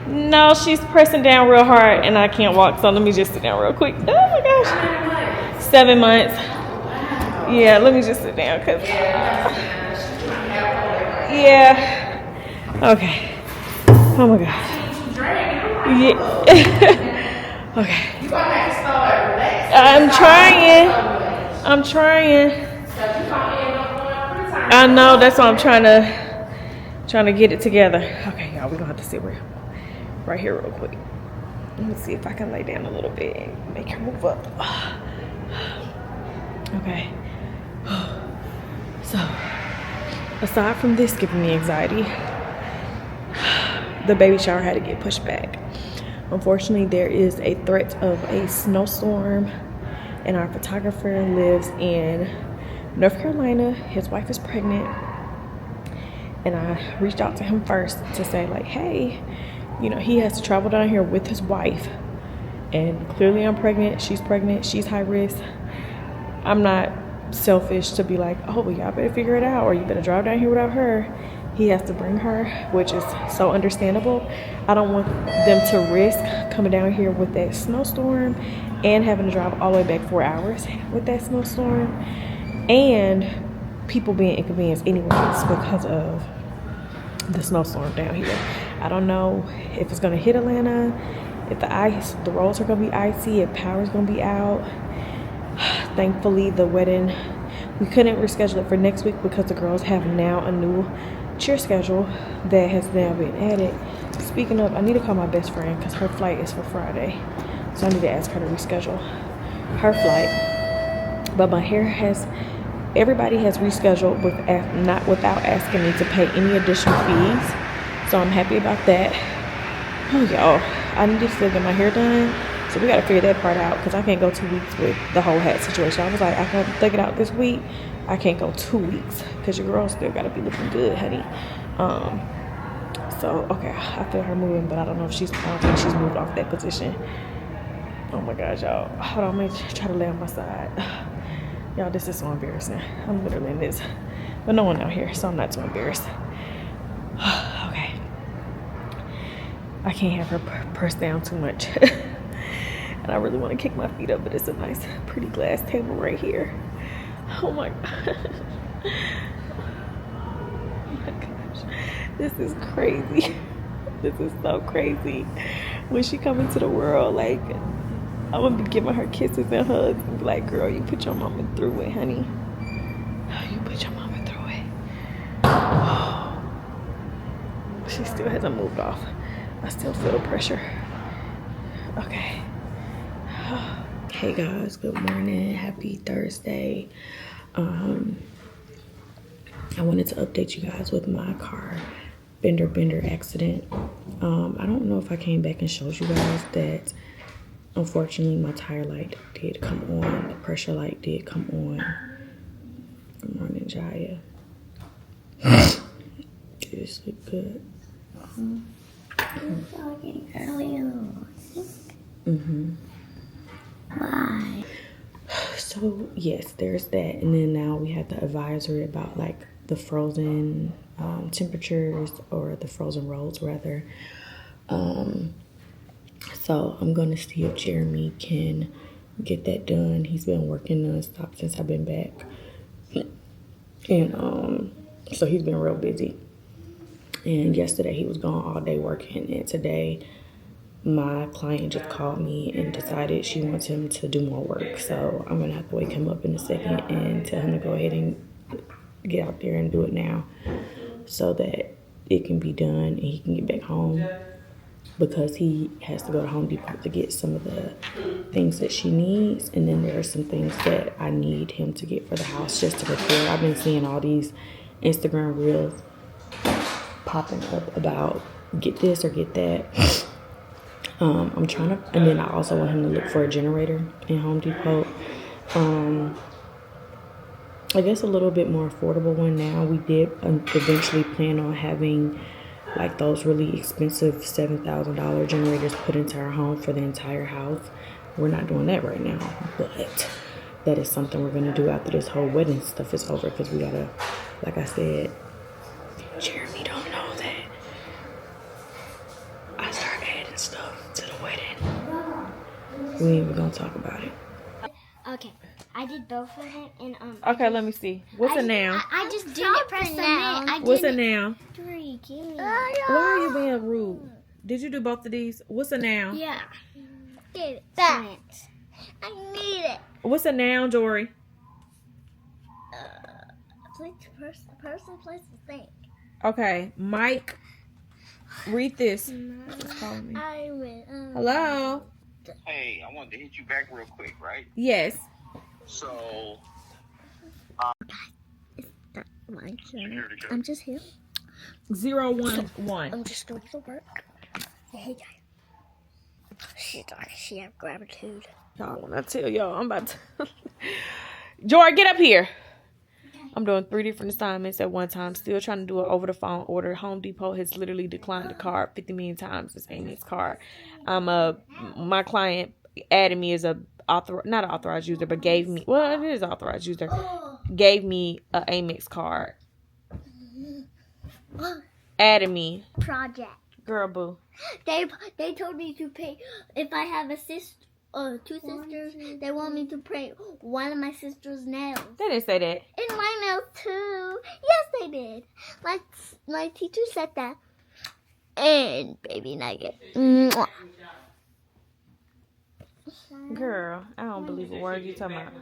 No, she's pressing down real hard and I can't walk, so let me just sit down real quick. Oh my gosh. 7 months. Yeah, let me just sit down, cause yeah. Okay. Oh my gosh. Yeah. Okay. I'm trying. I know, that's why I'm trying to get it together. Okay, y'all, we're gonna have to sit right here real quick. Let me see if I can lay down a little bit and make her move up. Okay. So, aside from this giving me anxiety, the baby shower had to get pushed back. Unfortunately, there is a threat of a snowstorm, and our photographer lives in North Carolina. His wife is pregnant. And I reached out to him first to say like, hey, you know, he has to travel down here with his wife. And clearly I'm pregnant. She's pregnant. She's high risk. I'm not selfish to be like, oh, well, y'all better figure it out, or you better drive down here without her. He has to bring her, which is so understandable. I don't want them to risk coming down here with that snowstorm and having to drive all the way back 4 hours with that snowstorm, and people being inconvenienced anyways because of the snowstorm down here. I don't know if it's gonna hit Atlanta, if the roads are gonna be icy, if power's gonna be out. Thankfully, the wedding, we couldn't reschedule it for next week because the girls have now a new cheer schedule that has now been added. Speaking of, I need to call my best friend because her flight is for Friday. So I need to ask her to reschedule her flight. But my hair everybody has rescheduled without asking me to pay any additional fees. So I'm happy about that. Oh, y'all, I need to still get my hair done. So we got to figure that part out because I can't go 2 weeks with the whole hat situation. I was like, I can figure it out this week. I can't go 2 weeks because your girl still got to be looking good, honey. So, okay, I feel her moving, but I don't think she's moved off that position. Oh my gosh, y'all. Hold on, let me try to lay on my side. Y'all, this is so embarrassing. I'm literally in this, but no one out here, so I'm not too embarrassed. Okay. I can't have her press down too much. And I really want to kick my feet up, but it's a nice, pretty glass table right here. Oh my God. Oh my gosh. This is crazy. This is so crazy. When she come into the world, like, I'm going to be giving her kisses and hugs and be like, girl, you put your mama through it, honey. You put your mama through it. Oh. She still hasn't moved off. I still feel the pressure. Okay. Hey guys, good morning. Happy Thursday. I wanted to update you guys with my car bender accident. I don't know if I came back and showed you guys that unfortunately my tire light did come on. The pressure light did come on. Good morning, Jiya. Did you sleep good? I'm talking earlier. Why? So yes, there's that, and then now we have the advisory about like the frozen temperatures, or the frozen roads rather. So I'm gonna see if Jeremy can get that done. He's been working nonstop since I've been back, and so he's been real busy. And yesterday he was gone all day working, and today my client just called me and decided she wants him to do more work. So I'm gonna have to wake him up in a second and tell him to go ahead and get out there and do it now so that it can be done and he can get back home, because he has to go to Home Depot to get some of the things that she needs. And then there are some things that I need him to get for the house just to repair. I've been seeing all these Instagram reels popping up about get this or get that. I'm trying to, and then I also want him to look for a generator in Home Depot. I guess a little bit more affordable one now. We did eventually plan on having like those really expensive $7,000 generators put into our home for the entire house. We're not doing that right now, but that is something we're gonna do after this whole wedding stuff is over, because we gotta, like I said, Jeremy don't know that I start adding stuff to the wedding. We ain't even gonna talk about it. Okay, I did both of them, and Okay, let me see. What's a noun? I just didn't press the noun. What's a noun? 3, give me. Why are you being rude? Did you do both of these? What's a noun? Yeah. Get it. That. I need it. What's a noun, Jori? Person, place, thing. Okay, Mike, read this. It's calling me. I will. Hello? Hey, I wanted to hit you back real quick, right? Yes. So, It's not my turn. I'm just here. 011. I'm just doing the work. Hey, guys. She have gratitude. Y'all, when I tell y'all, I'm about to... Jori, get up here. I'm doing 3 different assignments at one time. Still trying to do it over the phone order. Home Depot has literally declined the card 50 million times. It's Amy's card. My client added me as not an authorized user, but gave me, well, it is an authorized user. Gave me an Amex card. Added me. Project. Girl, boo. They told me to pay if I have a sister. 2 sisters, they want me to paint one of my sister's nails. They didn't say that. And my nails too. Yes, they did. My teacher said that. And baby nugget. Mwah. Girl, I don't believe a word you talking about.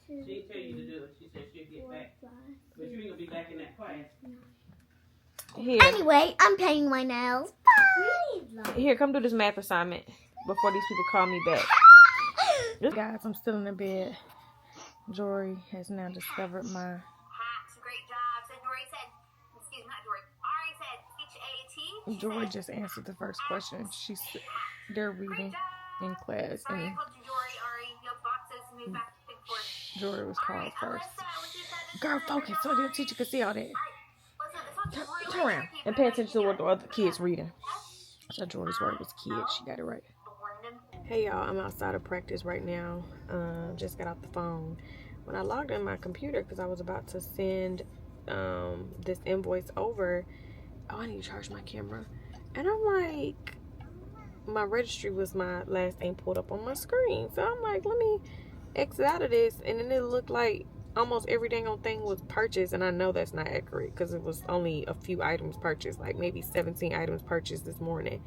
She tell you to do it. She said she'll get back. But you ain't gonna be back in that class. Here. Anyway, I'm painting my nails. Bye. Here, come do this math assignment before these people call me back. Guys, I'm still in the bed. Jori has now discovered my... Great job. So Jori said, excuse me, not Jori. Ari said H-A-T. Jori just answered the first question. They're reading in class. And Jori was called first. Girl, focus so the teacher can see all that. Turn around and pay attention to what the other kids reading. So Jori's word was kids. She got it right. Hey y'all, I'm outside of practice right now. Just got off the phone. When I logged in my computer because I was about to send this invoice over, I need to charge my camera. And I'm like, my registry was my last thing pulled up on my screen. So I'm like, let me exit out of this. And then it looked like almost every dang on thing was purchased. And I know that's not accurate because it was only a few items purchased, like maybe 17 items purchased this morning.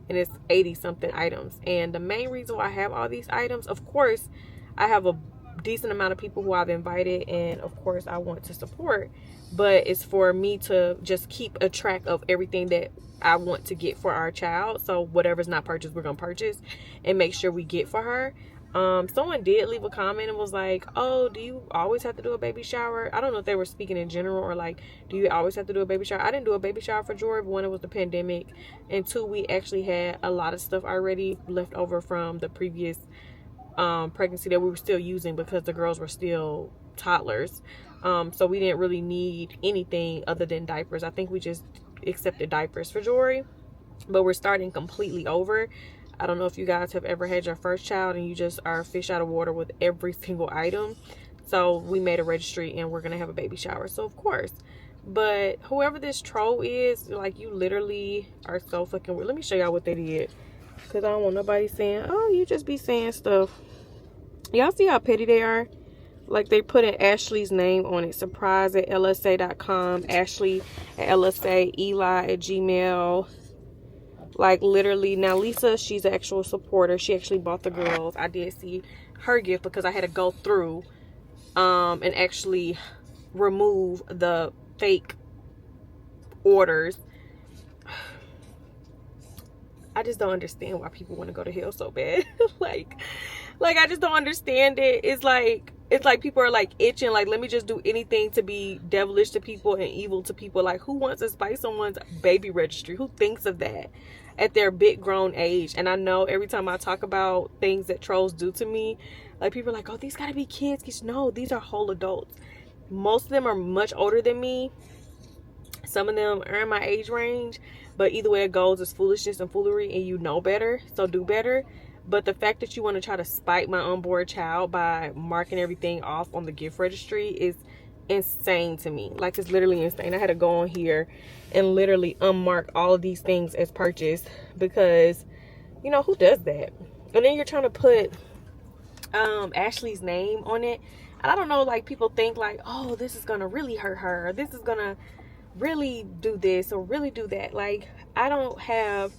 And it's 80 something items. And the main reason why I have all these items, of course, I have a decent amount of people who I've invited, and of course I want to support, but it's for me to just keep a track of everything that I want to get for our child. So whatever's not purchased, we're gonna purchase and make sure we get for her. Someone did leave a comment and was like, oh, do you always have to do a baby shower? I don't know if they were speaking in general or like, do you always have to do a baby shower? I didn't do a baby shower for Jori, but 1, it was the pandemic, and 2, we actually had a lot of stuff already left over from the previous pregnancy that we were still using because the girls were still toddlers. So we didn't really need anything other than diapers. I think we just accepted diapers for Jori, but we're starting completely over. I don't know if you guys have ever had your first child and you just are fish out of water with every single item. So we made a registry and we're gonna have a baby shower. So of course, but whoever this troll is, like, you literally are so fucking weird. Let me show y'all what they did, because I don't want nobody saying, oh, you just be saying stuff. Y'all see how petty they are? Like, they put in Ashley's name on it. surprise@lsa.com, Ashley at LSA, Eli at Gmail. Like, literally. Now Lisa, she's an actual supporter. She actually bought the girls. I did see her gift because I had to go through and actually remove the fake orders. I just don't understand why people want to go to hell so bad. like I just don't understand it. It's like people are like itching, like, let me just do anything to be devilish to people and evil to people. Like, who wants to spite someone's baby registry? Who thinks of that at their big grown age? And I know every time I talk about things that trolls do to me, like, people are like, oh, these gotta be kids. No, these are whole adults. Most of them are much older than me. Some of them are in my age range, but either way it goes, it's foolishness and foolery, and you know better, so do better. But the fact that you want to try to spite my unborn child by marking everything off on the gift registry is insane to me. Like, it's literally insane. I had to go on here and literally unmark all of these things as purchased, because, you know, who does that? And then you're trying to put Ashley's name on it. And I don't know, like, people think like, oh, this is gonna really hurt her, or this is gonna really do this or really do that. Like, I don't have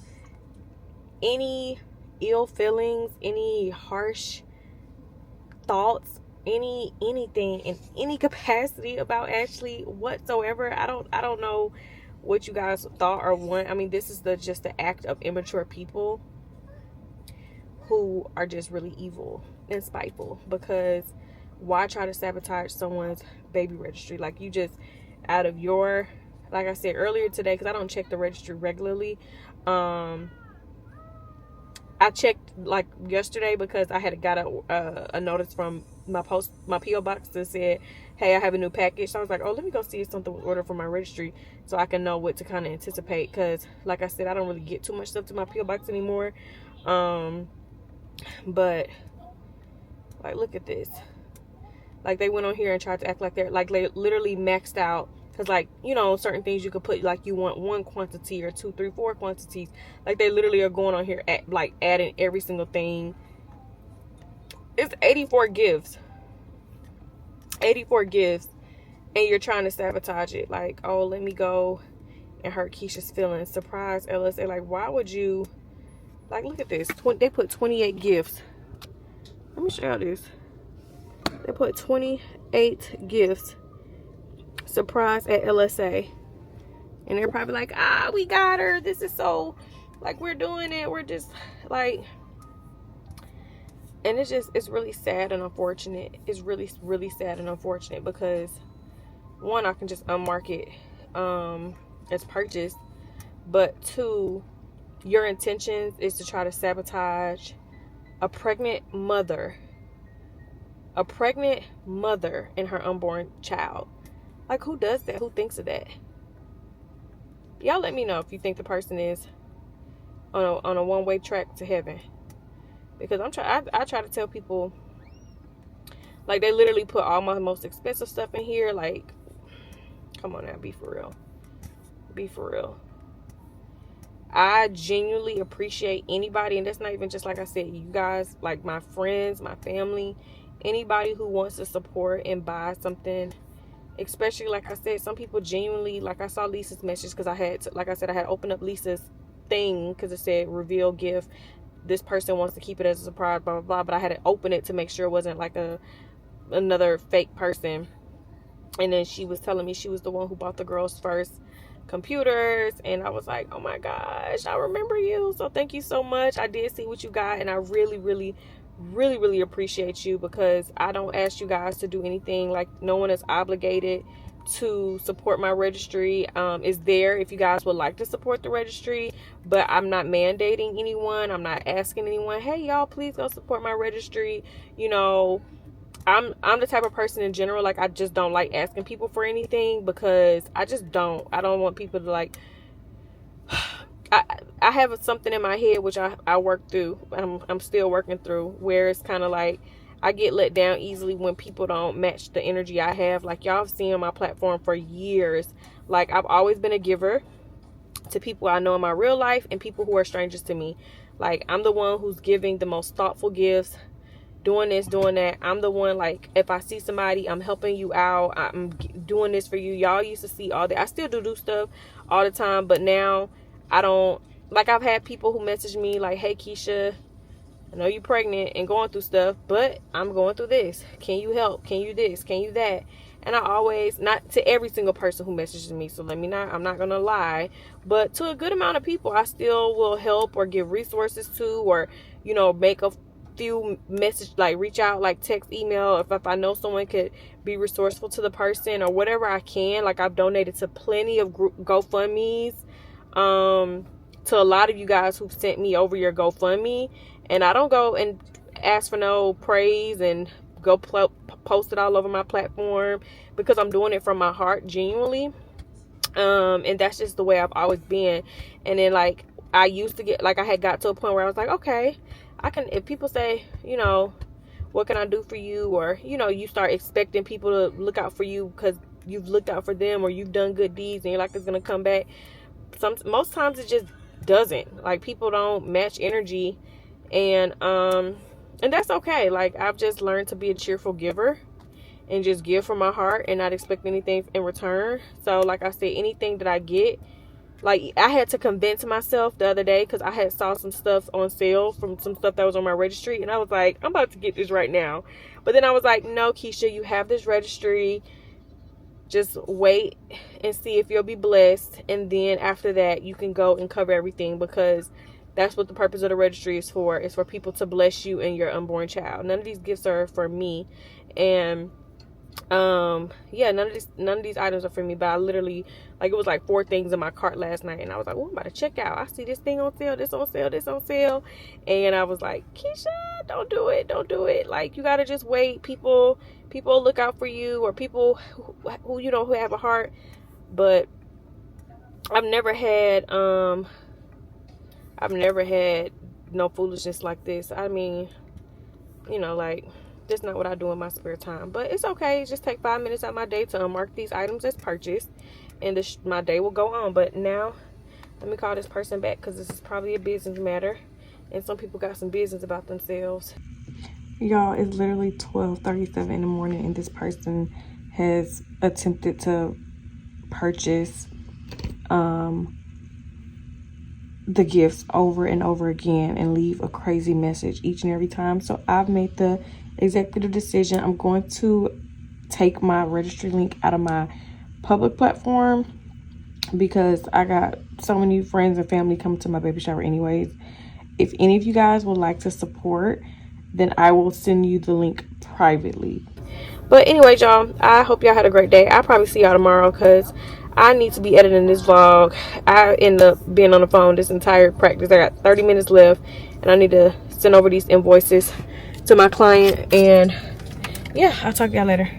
any ill feelings, any harsh thoughts, anything in any capacity about Ashley whatsoever. I don't know what you guys thought or want. I mean, this is just the act of immature people who are just really evil and spiteful. Because why try to sabotage someone's baby registry? Like, you just, out of your, like I said earlier today, because I don't check the registry regularly, I checked like yesterday because I had got a notice from my PO box that said, hey, I have a new package. So I was like, oh, let me go see if something was ordered for my registry so I can know what to kind of anticipate, because like I said, I don't really get too much stuff to my PO box anymore. But like, look at this. Like, they went on here and tried to act like they're like, they literally maxed out, because like, you know, certain things you could put, like, you want 1 quantity or 2, 3, 4 quantities. Like, they literally are going on here at like adding every single thing. It's 84 gifts. 84 gifts, and you're trying to sabotage it. Like, oh, let me go and hurt Keisha's feelings. Surprise LSA. Like, why would you? Like, look at this. They put 28 gifts. Let me show you this. They put 28 gifts. Surprise at LSA. And they're probably like, ah, we got her. This is so, like, we're doing it. We're just, like, and it's really sad and unfortunate. It's really, really sad and unfortunate because, one, I can just unmark it as purchased. But 2, your intentions is to try to sabotage a pregnant mother. A pregnant mother and her unborn child. Like, who does that? Who thinks of that? Y'all let me know if you think the person is on a one-way track to heaven. Because I try to tell people, like, they literally put all my most expensive stuff in here. Like, come on now, be for real. Be for real. I genuinely appreciate anybody, and that's not even just, like I said, you guys, like my friends, my family, anybody who wants to support and buy something. Especially, like I said, some people genuinely, like, I saw Lisa's message because I had, like I said, I had opened up Lisa's thing because it said reveal gift. This person wants to keep it as a surprise, blah, blah, blah. But I had to open it to make sure it wasn't like another fake person. And then she was telling me she was the one who bought the girls' first computers. And I was like, oh my gosh, I remember you. So thank you so much. I did see what you got. And I really, really, really, really appreciate you, because I don't ask you guys to do anything. Like, no one is obligated to support my registry. Is there if you guys would like to support the registry, but I'm not mandating anyone. I'm not asking anyone, hey y'all, please go support my registry. You know, I'm the type of person in general, like, I just don't like asking people for anything, because I don't want people to, like, I have something in my head which I work through. I'm still working through, where it's kind of like I get let down easily when people don't match the energy I have. Like, y'all have seen on my platform for years, like, I've always been a giver to people I know in my real life and people who are strangers to me. Like, I'm the one who's giving the most thoughtful gifts, doing this, doing that. I'm the one, like, if I see somebody, I'm helping you out, I'm doing this for you. Y'all used to see all that. I still do stuff all the time, but now I don't. Like, I've had people who message me like, hey Keisha, I know you're pregnant and going through stuff, but I'm going through this. Can you help? Can you this? Can you that? And I always, not to every single person who messages me, so I'm not gonna lie, but to a good amount of people, I still will help or give resources to, or, you know, make a few message, like, reach out, like, text, email, if I know someone could be resourceful to the person, or whatever I can. Like, I've donated to plenty of GoFundMe's, to a lot of you guys who've sent me over your GoFundMe, and I don't go and ask for no praise and go post it all over my platform, because I'm doing it from my heart, genuinely. And that's just the way I've always been. And then, like, I used to get, like, I had got to a point where I was like, okay, I can, if people say, you know, what can I do for you, or, you know, you start expecting people to look out for you because you've looked out for them, or you've done good deeds and you're like, it's gonna come back. Most times it just doesn't. Like, people don't match energy, and that's okay. Like, I've just learned to be a cheerful giver and just give from my heart and not expect anything in return. So, like I said, anything that I get, like, I had to convince myself the other day, because I had saw some stuff on sale from some stuff that was on my registry, and I was like, I'm about to get this right now. But then I was like, no, Keisha, you have this registry. Just wait and see if you'll be blessed, and then after that you can go and cover everything, because that's what the purpose of the registry is for. It's for people to bless you and your unborn child. None of these gifts are for me. And Yeah, none of these items are for me, but I literally, like, it was like 4 things in my cart last night, and I was like, oh, I'm about to check out. I see this thing on sale, this on sale, this on sale, and I was like, Keesha, don't do it. Like, you gotta just wait. People look out for you, or people who you know, who have a heart. But I've never had no foolishness like this. I mean, you know, like, that's not what I do in my spare time, but it's okay. Just take 5 minutes out of my day to unmark these items as purchased, and my day will go on. But now, let me call this person back, because this is probably a business matter, and some people got some business about themselves. Y'all, it's literally 12:37 in the morning, and this person has attempted to purchase the gifts over and over again and leave a crazy message each and every time. So I've made the executive decision. I'm going to take my registry link out of my public platform, because I got so many friends and family coming to my baby shower anyways. If any of you guys would like to support, then I will send you the link privately. But anyway, y'all, I hope y'all had a great day. I'll probably see y'all tomorrow, because I need to be editing this vlog. I end up being on the phone this entire practice. I got 30 minutes left, and I need to send over these invoices to my client. And yeah, I'll talk to y'all later.